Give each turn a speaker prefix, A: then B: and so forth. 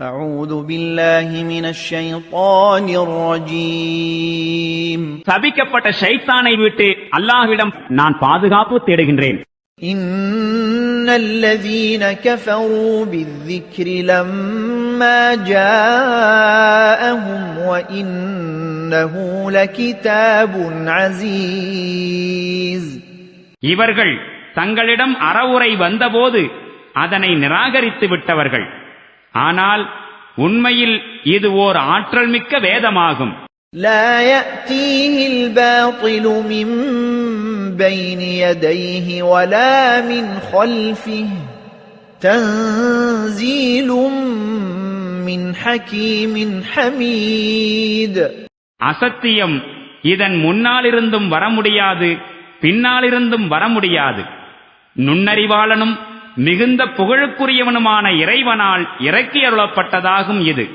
A: أعوذ بالله من الشيطان الرجيم
B: சபிக்கப்பட்ட ஷைத்தானை விட்டு அல்லாஹ்விடம் நான் பாதுகாப்பு தேடுகின்றேன்.
A: إن الذين كفروا بالذكر لما جاءهم وإنه لكتاب عزيز
B: இவர்கள் தங்களிடம் அறவுரை வந்தபோது அதனை நிராகரித்து விட்டவர்கள். ஆனால் உண்மையில் இது ஓர் ஆற்றல் மிக்க வேதமாகும்.
A: لا يأتيه الباطل من بين يديه ولا من خلفه تنزيل من حكيم حميد
B: அசத்தியம் இதன் முன்னாலிருந்தும் வர முடியாது, பின்னாலிருந்தும் வர முடியாது. நுண்ணறிவாளனும் மிகுந்த புகழுக்குரியவனுமான இறைவனால் இறக்கி அருளப்பட்டதாகும் இது.